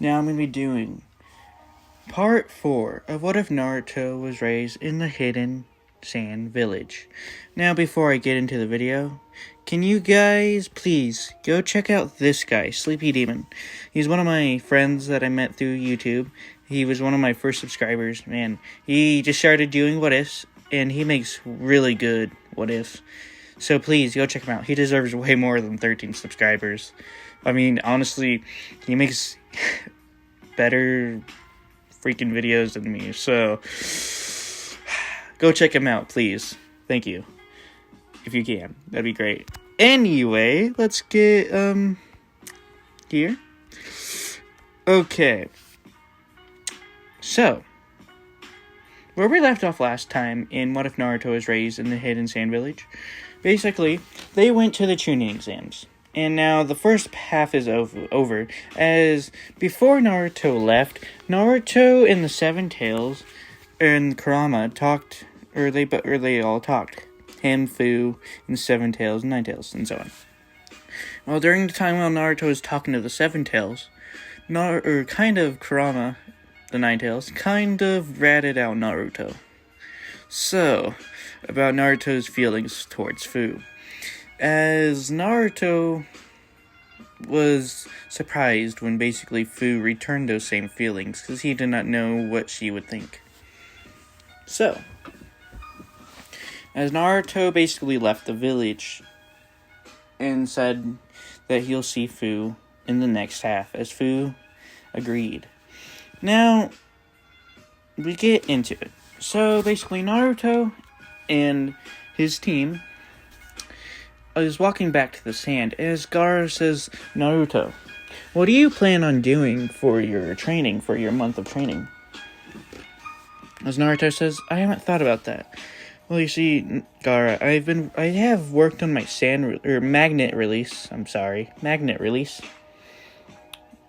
Now I'm going to be doing part 4 of What If Naruto Was Raised in the Hidden Sand Village. Now before I get into the video, can you guys please go check out this guy, Sleepy Demon. He's one of my friends that I met through YouTube. He was one of my first subscribers. Man, he just started doing what ifs, and he makes really good what ifs. So please, go check him out. He deserves way more than 13 subscribers. I mean, honestly, he makes better freaking videos than me. So, go check him out, please. Thank you. If you can. That'd be great. Anyway, let's get, here. Okay. So, where we left off last time in What If Naruto Was Raised in the Hidden Sand Village, basically, they went to the tuning exams. And now the first half is over, as before Naruto left, Naruto and the Seven Tails and Kurama talked, or they all talked. Him, Fu, and Seven Tails, and Nine Tails, and so on. Well, during the time while Naruto was talking to the Seven Tails, Kurama, the Nine Tails, kind of ratted out Naruto. So, about Naruto's feelings towards Fu. As Naruto was surprised when basically Fu returned those same feelings, because he did not know what she would think. So, as Naruto basically left the village and said that he'll see Fu in the next half, as Fu agreed. Now, we get into it. So, basically, Naruto and his team is walking back to the sand as Gaara says, Naruto, what do you plan on doing for your training, for your month of training? As Naruto says, I haven't thought about that. Well, you see, Gaara, I have worked on my magnet release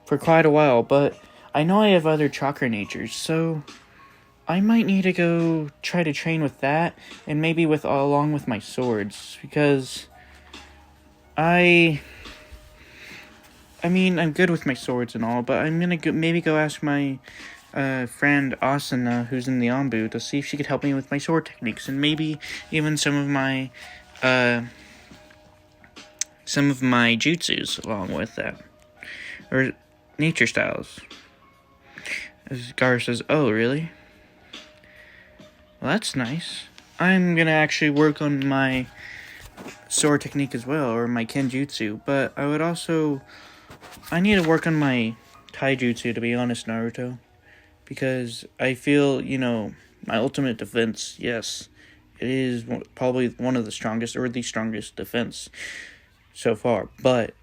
for quite a while, but I know I have other chakra natures, so I might need to go try to train with that, and maybe along with my swords, because I mean, I'm good with my swords and all, but I'm gonna maybe go ask my friend Asana, who's in the Anbu, to see if she could help me with my sword techniques, and maybe even some of my jutsus along with that, or nature styles. As Gaara says, oh, really? Well, that's nice. I'm gonna actually work on my sword technique as well, or my kenjutsu, but I need to work on my taijutsu, to be honest, Naruto, because I feel, my ultimate defense, yes, it is probably one of the strongest, or the strongest defense so far, but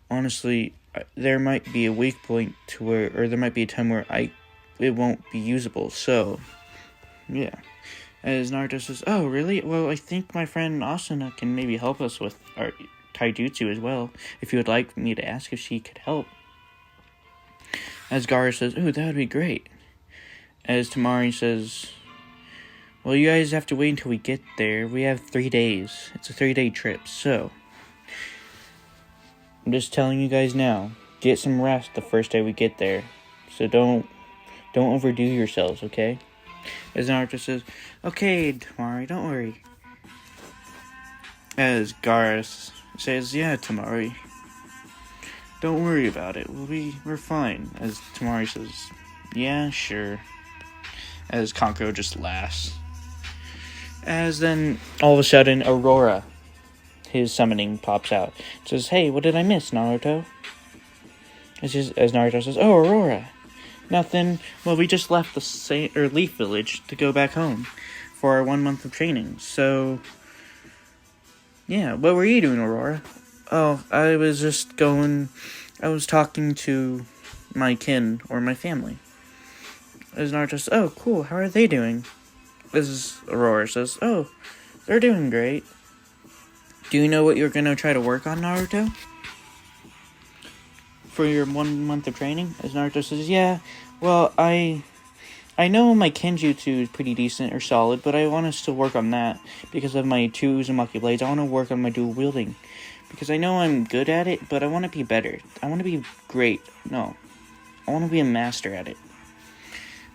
honestly, there might be a weak point or there might be a time where it won't be usable, so, yeah. As Naruto says, oh, really? Well, I think my friend Asuna can maybe help us with our taijutsu as well, if you would like me to ask if she could help. As Gaara says, ooh, that would be great. As Tamari says, well, you guys have to wait until we get there. We have 3 days. It's a 3-day trip, so I'm just telling you guys now, get some rest the first day we get there. So don't overdo yourselves, okay? As Naruto says, okay, Tamari, don't worry. As Gaara says, yeah, Tamari, don't worry about it. We're fine. As Tamari says, yeah, sure. As Kankuro just laughs. As then, all of a sudden, Aurora, his summoning, pops out. Says, hey, what did I miss, Naruto? As Naruto says, oh, Aurora. Nothing. Well, we just left the Leaf Village to go back home for our 1 month of training. So, yeah. What were you doing, Aurora? Oh, I was talking to my kin, or my family. As Naruto says, oh, cool, how are they doing? As Aurora says, oh, they're doing great. Do you know what you're going to try to work on, Naruto? For your 1 month of training? As Naruto says, yeah, well, I know my kenjutsu is pretty decent or solid, but I want to still work on that because of my 2 Uzumaki blades. I want to work on my dual wielding because I know I'm good at it, but I want to be better. I want to be great. No, I want to be a master at it.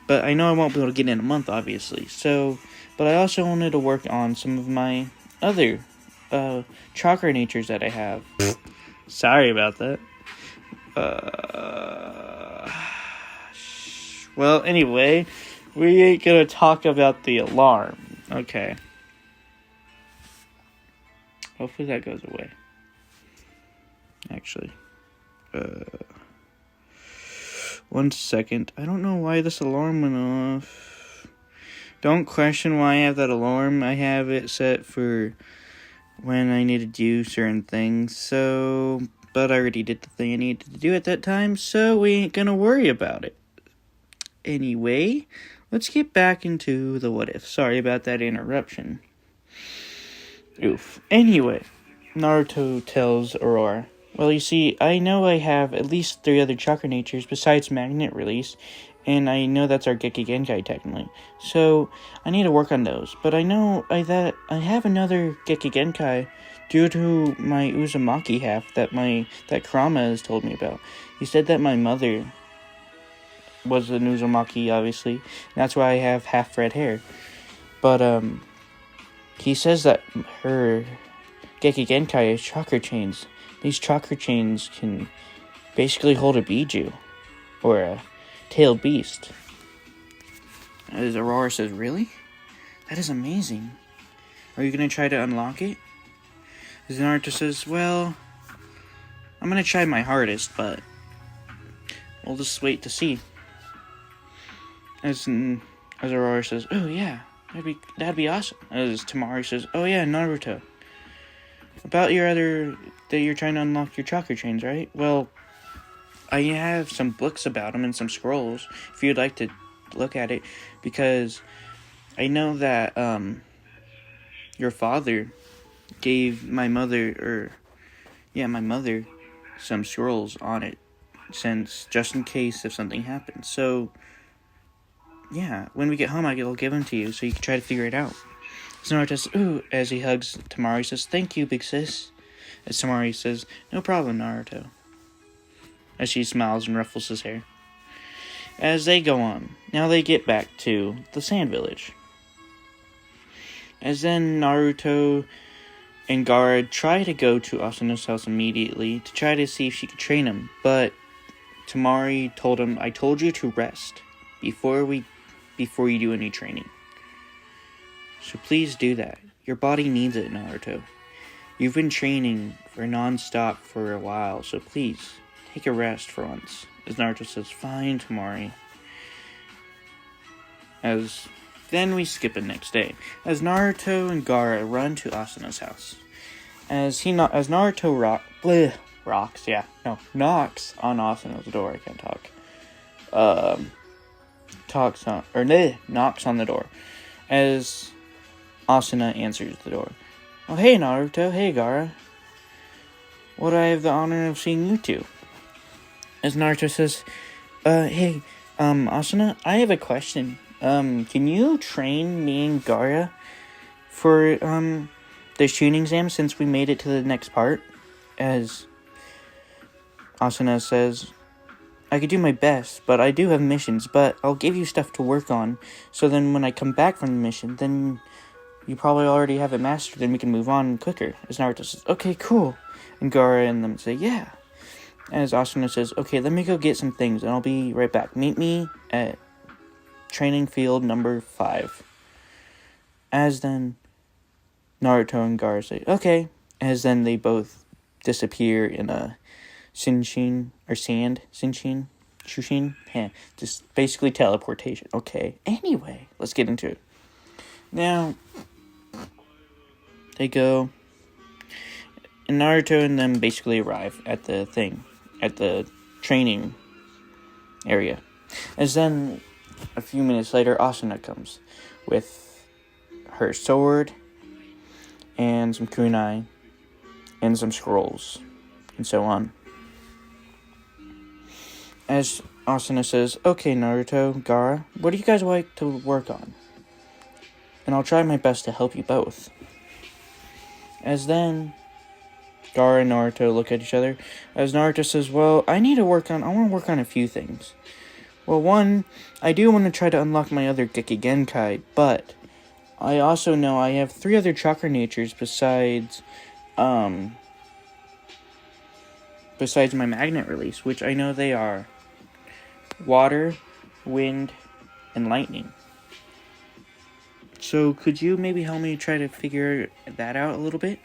But I know I won't be able to get in a month, obviously. So, but I also wanted to work on some of my other chakra natures that I have. Sorry about that. Well, anyway, we ain't gonna talk about the alarm. Okay. Hopefully that goes away. Actually. 1 second. I don't know why this alarm went off. Don't question why I have that alarm. I have it set for when I need to do certain things. So, but I already did the thing I needed to do at that time, so we ain't gonna worry about it. Anyway, let's get back into the what if. Sorry about that interruption. Oof. Anyway, Naruto tells Aurora, well, you see, I know I have at least 3 other chakra natures besides magnet release, and I know that's our Gekkei Genkai technically. So, I need to work on those. But I know that I have another Gekkei Genkai due to my Uzumaki half that Kurama has told me about. He said that my mother was an Uzumaki, obviously, and that's why I have half red hair. But, he says that her Gekkei Genkai is chakra chains. These chakra chains can basically hold a Biju, or a tailed beast. As Aurora says, really? That is amazing. Are you going to try to unlock it? As Naruto says, well, I'm going to try my hardest, but we'll just wait to see. As Aurora says, oh yeah, that'd be awesome. As Temari says, oh yeah, Naruto. About that you're trying to unlock your chakra chains, right? Well, I have some books about them and some scrolls, if you'd like to look at it, because I know that, your father gave my mother some scrolls on it, just in case if something happens. So, yeah, when we get home, I'll give them to you, so you can try to figure it out. So Naruto says, ooh, as he hugs Temari, says, thank you, big sis. As Temari says, no problem, Naruto. As she smiles and ruffles his hair. As they go on, now they get back to the Sand Village. As then Naruto and Gaara try to go to Asuna's house immediately to try to see if she could train him, but Temari told him, I told you to rest before you do any training. So please do that. Your body needs it, Naruto. You've been training for non-stop for a while, so please, take a rest for once. As Naruto says, fine, Temari. As then we skip the next day. As Naruto and Gaara run to Asuna's house. As Naruto knocks on Asuna's door. I can't talk. Knocks on the door. As Asuna answers the door. Oh, hey, Naruto. Hey, Gaara. What I have the honor of seeing you two. As Naruto says, hey, Asuna, I have a question. Can you train me and Gaara for, the shooting exam since we made it to the next part? As Asuna says, I could do my best, but I do have missions, but I'll give you stuff to work on, so then when I come back from the mission, then you probably already have it mastered, and we can move on quicker. As Naruto says, okay, cool. And Gaara and them say, yeah. As Asuna says, okay, let me go get some things, and I'll be right back. Meet me at training field number 5. As then Naruto and Gaara say, okay. As then they both disappear in a Shushin. Just basically teleportation. Okay. Anyway, let's get into it. Now, they go, and Naruto and them basically arrive at the training area. As then, a few minutes later, Asuna comes with her sword and some kunai and some scrolls and so on. As Asuna says, okay, Naruto, Gaara, what do you guys like to work on? And I'll try my best to help you both. As then, Gaara and Naruto look at each other as Naruto says, well, I want to work on a few things. Well, one, I do want to try to unlock my other Gekigenkai, but I also know I have 3 other chakra natures besides my magnet release, which I know they are water, wind, and lightning. So could you maybe help me try to figure that out a little bit?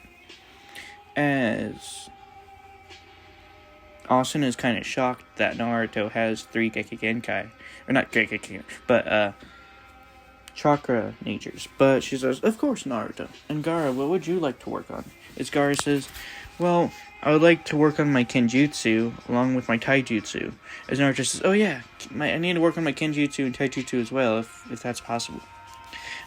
As Austin is kind of shocked that Naruto has 3 Gekigenkai. Or not Gekigenkai, but chakra natures. But she says, of course, Naruto. And Gaara, what would you like to work on? As Gaara says, well, I would like to work on my Kenjutsu along with my Taijutsu. As Naruto says, oh yeah, I need to work on my Kenjutsu and Taijutsu as well, if that's possible.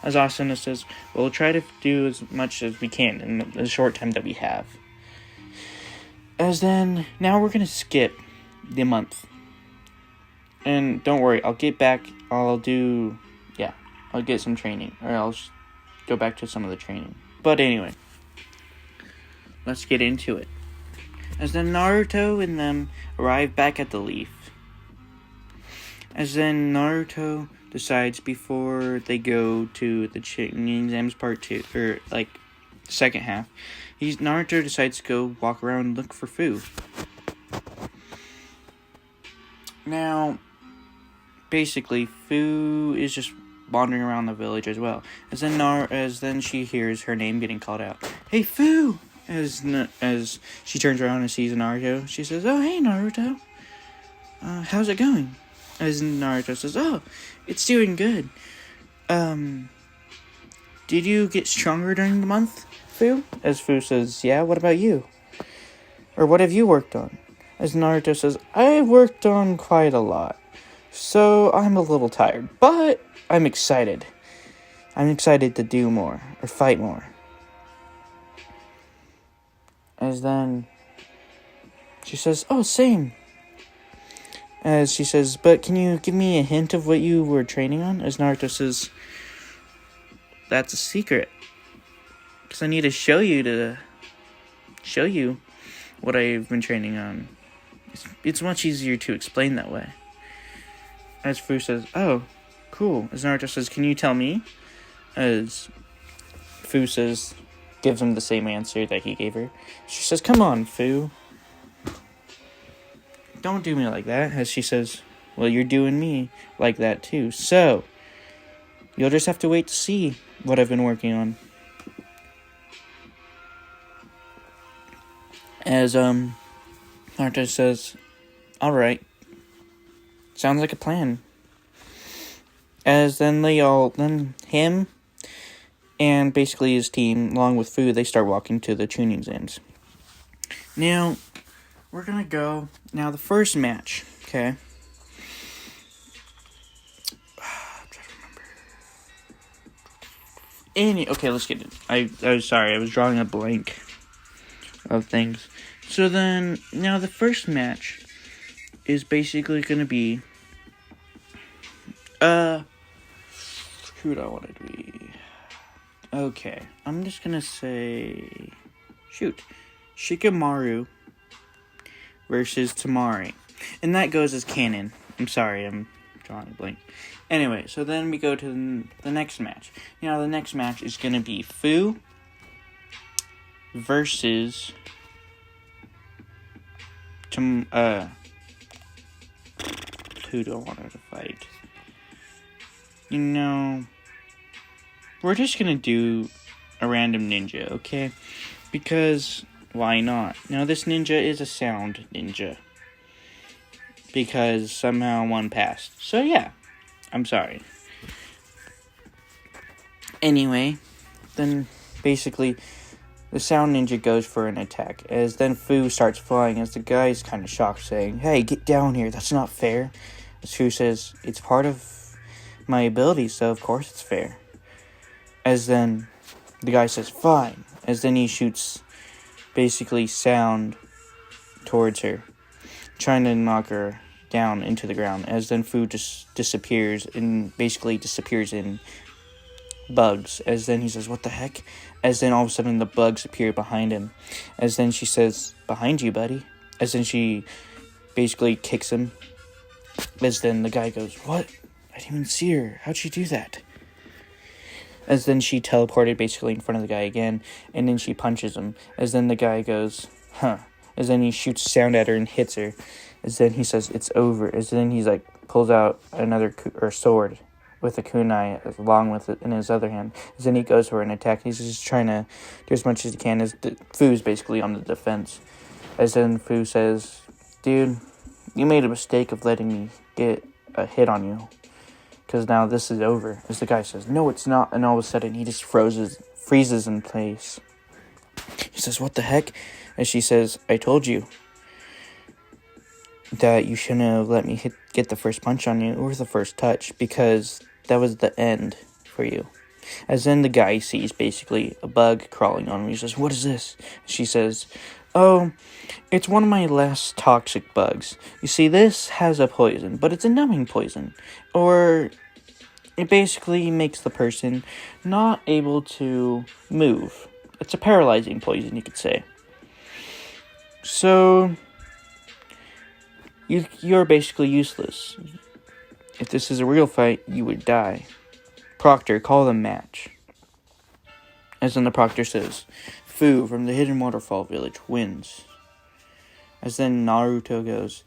As Asuna says, we'll try to do as much as we can in the short time that we have. As then, now we're going to skip the month. And don't worry, I'll get back, I'll get some training. Or I'll go back to some of the training. But anyway, let's get into it. As then Naruto and them arrive back at the leaf. As then Naruto decides before they go to the training exams part 2, or second half, Naruto decides to go walk around and look for Fu. Now, basically, Fu is just wandering around the village as well. As then she hears her name getting called out. Hey, Fu! As she turns around and sees Naruto, she says, oh, hey, Naruto. How's it going? As Naruto says, oh, it's doing good. Did you get stronger during the month, Fu? As Fu says, yeah, what about you? Or what have you worked on? As Naruto says, I've worked on quite a lot. So I'm a little tired, but I'm excited. I'm excited to do more, or fight more. As then she says, oh, same. As she says, but can you give me a hint of what you were training on? As Naruto says, that's a secret. Because I need to show you what I've been training on. It's much easier to explain that way. As Fu says, oh, cool. As Naruto says, can you tell me? As Fu says, gives him the same answer that he gave her. She says, come on, Fu. Don't do me like that. As she says, well, you're doing me like that too. So, you'll just have to wait to see what I've been working on. As, Naruto says, alright. Sounds like a plan. As then him and basically his team, along with Fu, they start walking to the tuning exams. Now, we're gonna go. Now, the first match, okay? I'm trying to remember. Okay, let's get it. I was sorry, I was drawing a blank of things. So then, now the first match is basically gonna be, who do I want it to be? Okay, I'm just gonna say, Shikamaru versus Tamari. And that goes as canon. I'm sorry, I'm drawing a blank. Anyway, so then we go to the next match. Now, the next match is gonna be Fu versus who do I want her to fight? You know, we're just gonna do a random ninja, okay? Because why not? Now, this ninja is a sound ninja. Because somehow one passed. So yeah, I'm sorry. Anyway, then basically the sound ninja goes for an attack. As then Fu starts flying as the guy's kind of shocked, saying, hey, get down here, that's not fair. As Fu says, it's part of my ability, so of course it's fair. As then the guy says, fine. As then he shoots basically sound towards her, trying to knock her down into the ground. As then Fu just disappears in bugs. As then he says, what the heck? As then all of a sudden the bugs appear behind him. As then she says, behind you, buddy. As then she basically kicks him. As then the guy goes, what? I didn't even see her. How'd she do that? As then she teleported basically in front of the guy again. And then she punches him. As then the guy goes, huh. As then he shoots sound at her and hits her. As then he says, it's over. As then he's like, pulls out another sword with a kunai along with it in his other hand. As then he goes for an attack. He's just trying to do as much as he can. As Fu's basically on the defense. As then Fu says, dude, you made a mistake of letting me get a hit on you. Because now this is over. As the guy says, no, it's not. And all of a sudden he just freezes in place. He says, what the heck? And she says, I told you that you shouldn't have let me get the first punch on you or the first touch, because that was the end for you. As then the guy sees basically a bug crawling on him. He says, what is this? She says, oh, it's one of my less toxic bugs. You see, this has a poison, but it's a numbing poison. Or it basically makes the person not able to move. It's a paralyzing poison, you could say. So you're basically useless. If this is a real fight, you would die. Proctor, call the match. As then the Proctor says, Fu from the Hidden Waterfall Village wins. As then Naruto goes,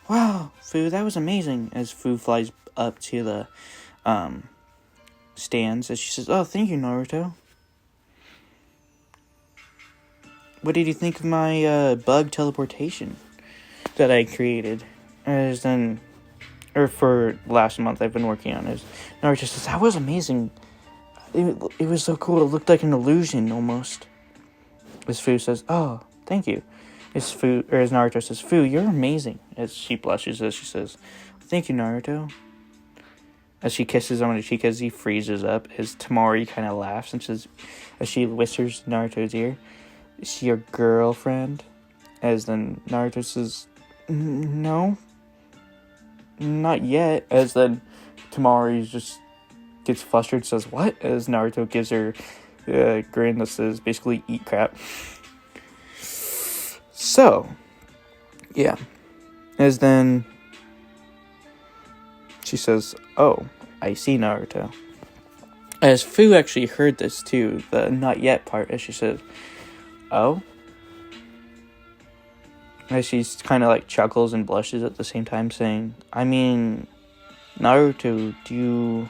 wow, Fu, that was amazing. As Fu flies up to the stands, as she says, oh, thank you, Naruto. What did you think of my bug teleportation that I created? As then, or for last month I've been working on it. Naruto says, that was amazing. It was so cool. It looked like an illusion almost. As Fu says, oh, thank you. As Naruto says, Fu, you're amazing. As she blushes as she says, thank you, Naruto. As she kisses him on the cheek as he freezes up, as Tamari kind of laughs and says, as she whispers Naruto's ear, is she your girlfriend? As then Naruto says, no, not yet. As then Tamari just gets flustered, says, what? As Naruto gives her a grin that says, basically, eat crap. So, yeah. As then she says, oh, I see, Naruto. As Fu actually heard this too, the not yet part, as she says, oh? As she kind of like chuckles and blushes at the same time, saying, I mean, Naruto, do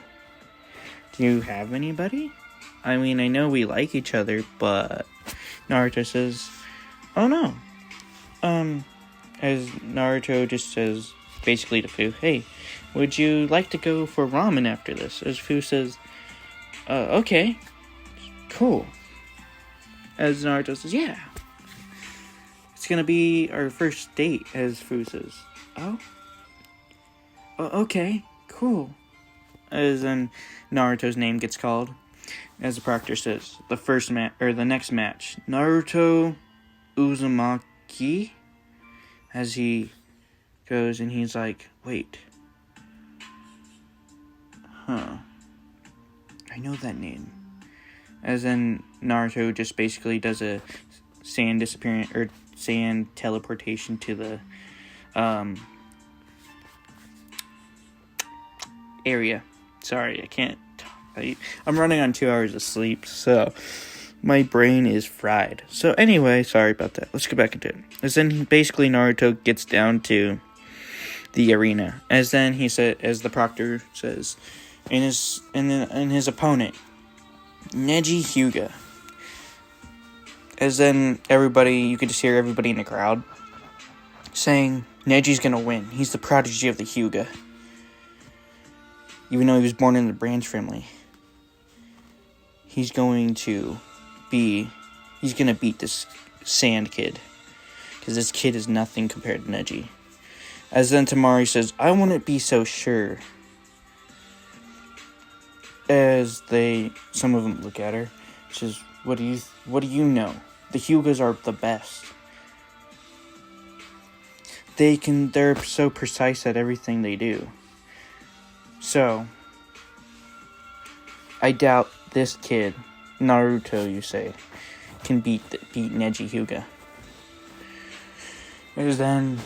you have anybody? I mean, I know we like each other, but Naruto says, oh no. As Naruto just says, basically to Fu, hey, would you like to go for ramen after this? As Fu says, okay, cool. As Naruto says, yeah. It's gonna be our first date, as Fu says. Oh? Okay, cool. As then Naruto's name gets called. As the Proctor says, the next match, Naruto Uzumaki. As he goes and he's like, wait. Huh. I know that name. As then Naruto just basically does a sand disappearance or sand teleportation to the area. Sorry, I can't. I'm running on 2 hours of sleep, so my brain is fried. So anyway, sorry about that. Let's get back into it. As then basically Naruto gets down to the arena. As then as the Proctor says, in his opponent, Neji Hyuga. As then you could just hear everybody in the crowd saying, Neji's gonna win. He's the prodigy of the Hyuga. Even though he was born in the branch family. He's gonna beat this sand kid. Because this kid is nothing compared to Neji. As then Tamari says, I wouldn't be so sure. As some of them look at her. She says, what do you know? The Hyugas are the best. They're so precise at everything they do. So, I doubt this kid, Naruto, you say, can beat Neji Hyuga. And then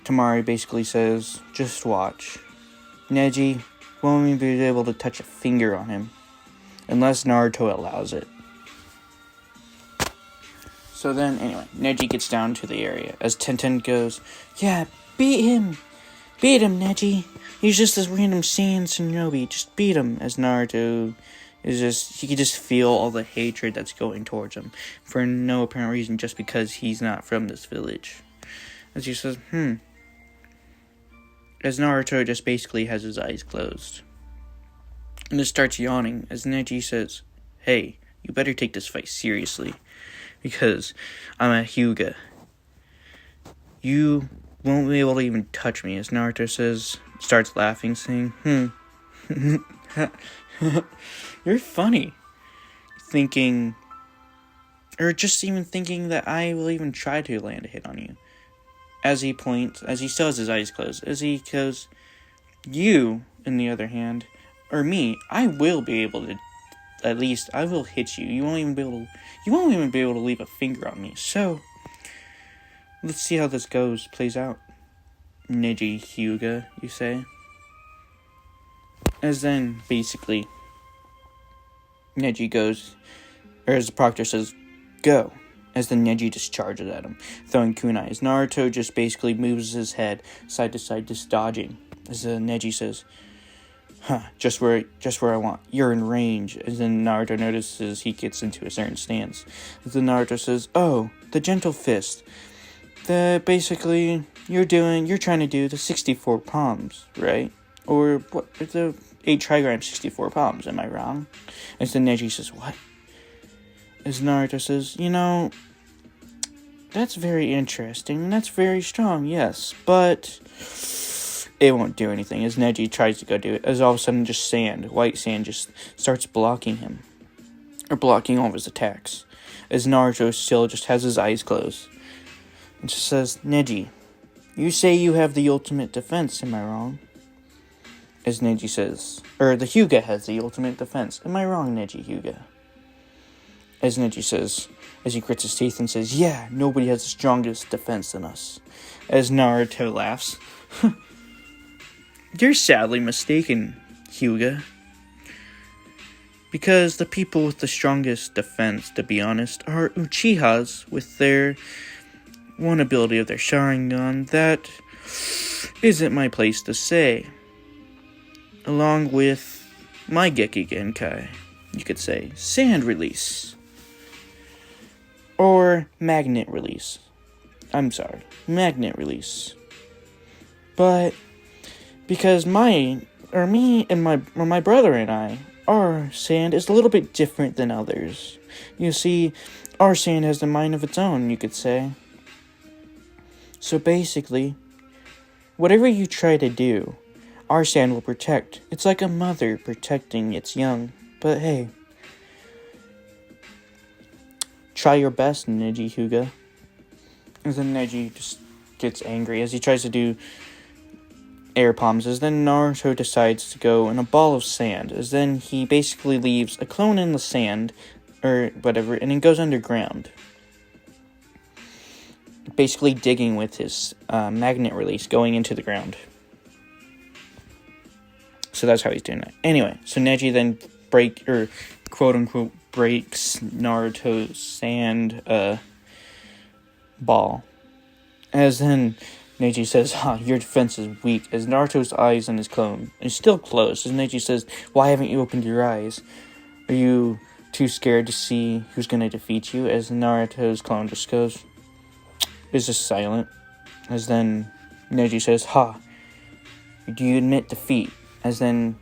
Tamari basically says, just watch. Neji won't even be able to touch a finger on him, unless Naruto allows it. So then, anyway, Neji gets down to the area, as Tenten goes, yeah, beat him! Beat him, Neji! He's just this random Saiyan shinobi, just beat him! As Naruto is he can just feel all the hatred that's going towards him, for no apparent reason, just because he's not from this village. As he says, As Naruto just basically has his eyes closed. And just starts yawning, as Neji says, hey, you better take this fight seriously, because I'm a Hyuga. You won't be able to even touch me, as Naruto starts laughing, saying, you're funny. Thinking, or just even thinking that I will even try to land a hit on you. As he still has his eyes closed, as he goes, you, on the other hand, or me, I will be able to, at least, I will hit you. You won't even be able to leave a finger on me. So, let's see how this plays out. Neji Hyuga, you say? As then, basically, Neji goes, or as the proctor says, go. As then Neji just charges at him, throwing kunai. As Naruto just basically moves his head side to side, just dodging. As Neji says, just where I want. You're in range. As then Naruto notices he gets into a certain stance. As then Naruto says, oh, the gentle fist. Basically, you're trying to do the 64 palms, right? Or what? The 8 trigram 64 palms. Am I wrong? As then Neji says, what? As Naruto says, that's very interesting. That's very strong, yes, but it won't do anything. As Neji tries to go do it, as all of a sudden just white sand just starts blocking him, or blocking all of his attacks. As Naruto still just has his eyes closed, and just says, Neji, you say you have the ultimate defense, am I wrong? As Neji says, or the Hyuga has the ultimate defense, am I wrong, Neji Hyuga? As Neji says, as he grits his teeth and says, yeah, nobody has the strongest defense than us. As Naruto laughs, you're sadly mistaken, Hyuga. Because the people with the strongest defense, to be honest, are Uchihas with their one ability of their Sharingan that isn't my place to say. Along with my Geki Genkai, you could say, Sand Release. Or Magnet Release. Magnet Release. But because my brother and I, our sand is a little bit different than others. You see, our sand has a mind of its own, you could say. So basically, whatever you try to do, our sand will protect. It's like a mother protecting its young. But hey, try your best, Neji Hyuga. And then Neji just gets angry as he tries to do air palms. As then Naruto decides to go in a ball of sand. As then he basically leaves a clone in the sand, or whatever, and he goes underground. Basically digging with his magnet release, going into the ground. So that's how he's doing that. Anyway, so Neji then quote-unquote breaks Naruto's sand ball. As then Neji says, your defense is weak. As Naruto's eyes on his clone is still closed. As Neji says, why haven't you opened your eyes? Are you too scared to see who's going to defeat you? As Naruto's clone just goes, is just silent. As then Neji says, do you admit defeat? As then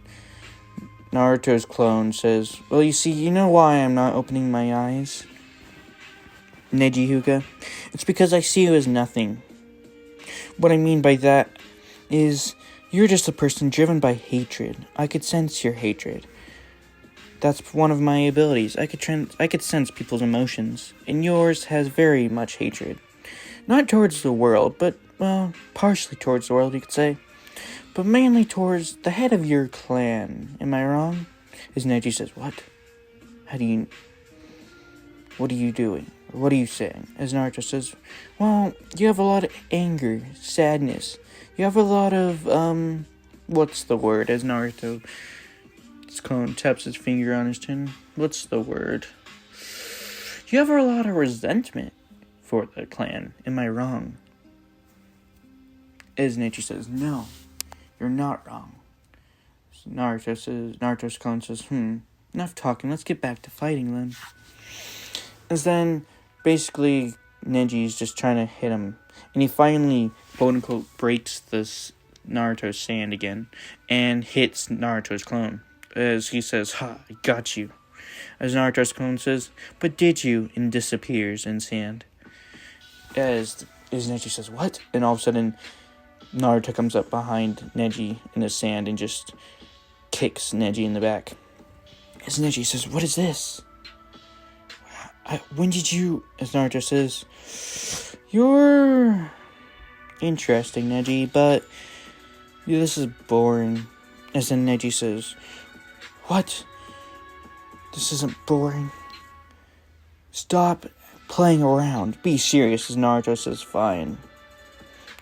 Naruto's clone says, well, you see, you know why I'm not opening my eyes, Neji Hyuga? It's because I see you as nothing. What I mean by that is, you're just a person driven by hatred. I could sense your hatred. That's one of my abilities. I could sense people's emotions, and yours has very much hatred. Not towards the world, but, well, partially towards the world, you could say. But mainly towards the head of your clan. Am I wrong? As Neji says, what? What are you doing? What are you saying? As Naruto says, well, you have a lot of anger, sadness. You have a lot of, what's the word? As Naruto taps his finger on his chin. What's the word? You have a lot of resentment for the clan. Am I wrong? As Neji says, no, you're not wrong. Naruto's clone says, enough talking, let's get back to fighting then. As then, basically, Neji's just trying to hit him. And he finally, quote-unquote, breaks this Naruto's sand again. And hits Naruto's clone. As he says, ha, I got you. As Naruto's clone says, but did you? And disappears in sand. As Neji says, what? And all of a sudden, Naruto comes up behind Neji in the sand and just kicks Neji in the back. As Neji says, what is this? When did you... As Naruto says, you're interesting, Neji, but this is boring. As then Neji says, what? This isn't boring. Stop playing around. Be serious, as Naruto says, fine.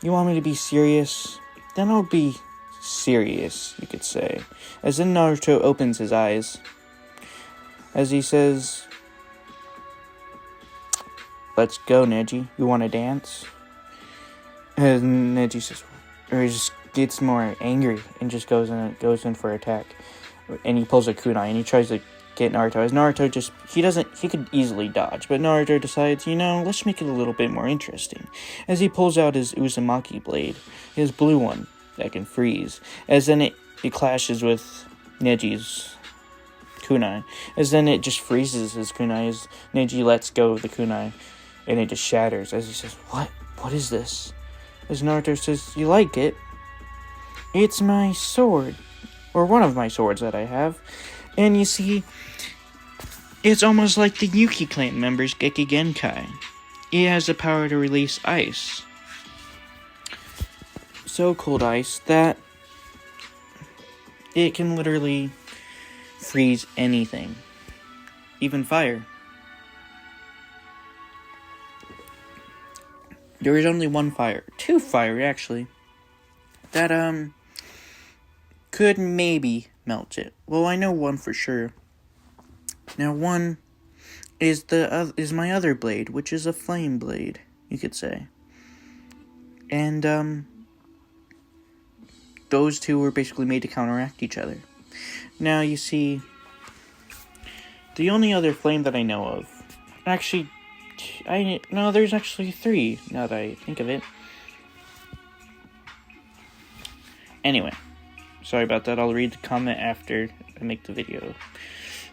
You want me to be serious? Then I'll be serious, you could say. As then Naruto opens his eyes. As he says, let's go, Neji. You want to dance? And Neji says, or he just gets more angry and just goes in for attack. And he pulls a kunai and he tries to get Naruto. As Naruto he could easily dodge, but Naruto decides, let's make it a little bit more interesting. As he pulls out his Uzumaki blade, his blue one that can freeze. As then it clashes with Neji's kunai. As then it just freezes his kunai as Neji lets go of the kunai. And it just shatters as he says, what? What is this? As Naruto says, you like it? It's my sword. Or one of my swords that I have. And you see, it's almost like the Yuki clan members' Geki Genkai. It has the power to release ice. So cold ice that it can literally freeze anything. Even fire. There is only two fire actually, that could maybe melt it. Well, I know one for sure. Now one is my other blade, which is a flame blade, you could say. And those two were basically made to counteract each other. Now you see, the only other flame that I know of, actually. There's actually 3, now that I think of it. Anyway, sorry about that, I'll read the comment after I make the video.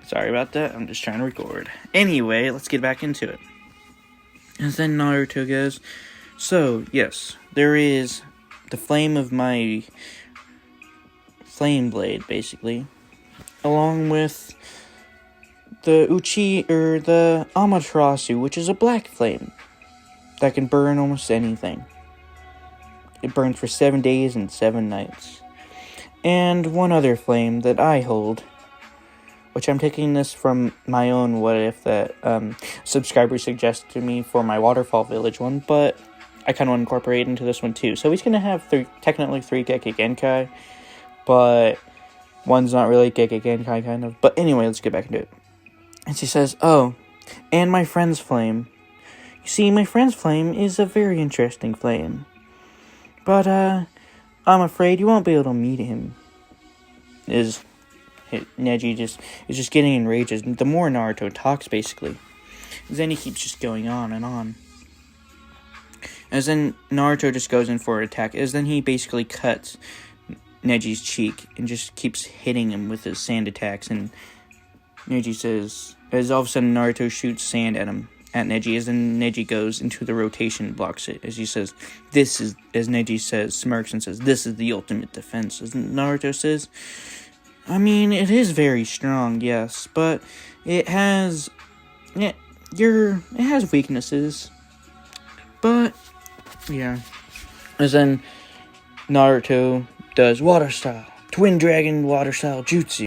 Sorry about that, I'm just trying to record. Anyway, let's get back into it. And then Naruto goes, so, yes, there is the flame of my flame blade, basically, along with the the Amaterasu, which is a black flame that can burn almost anything. It burns for 7 days and 7 nights. And one other flame that I hold, which I'm taking this from my own what if that subscribers suggested to me for my Waterfall Village one, but I kind of want to incorporate into this one too. So he's going to have technically 3 Geki Genkai, but one's not really Geki Genkai kind of. But anyway, let's get back into it. And she says, oh, and my friend's flame. You see, my friend's flame is a very interesting flame. But, I'm afraid you won't be able to meet him. Neji is just getting enraged. The more Naruto talks, basically. Then he keeps just going on and on. As then Naruto just goes in for an attack. As then he basically cuts Neji's cheek and just keeps hitting him with his sand attacks. And Neji says, as all of a sudden Naruto shoots sand at Neji, as then Neji goes into the rotation and blocks it. As he says, as Neji says, smirks and says, this is the ultimate defense. As Naruto says, I mean, it is very strong, yes, but it has weaknesses. But, yeah. As then Naruto does water style, twin dragon water style jutsu.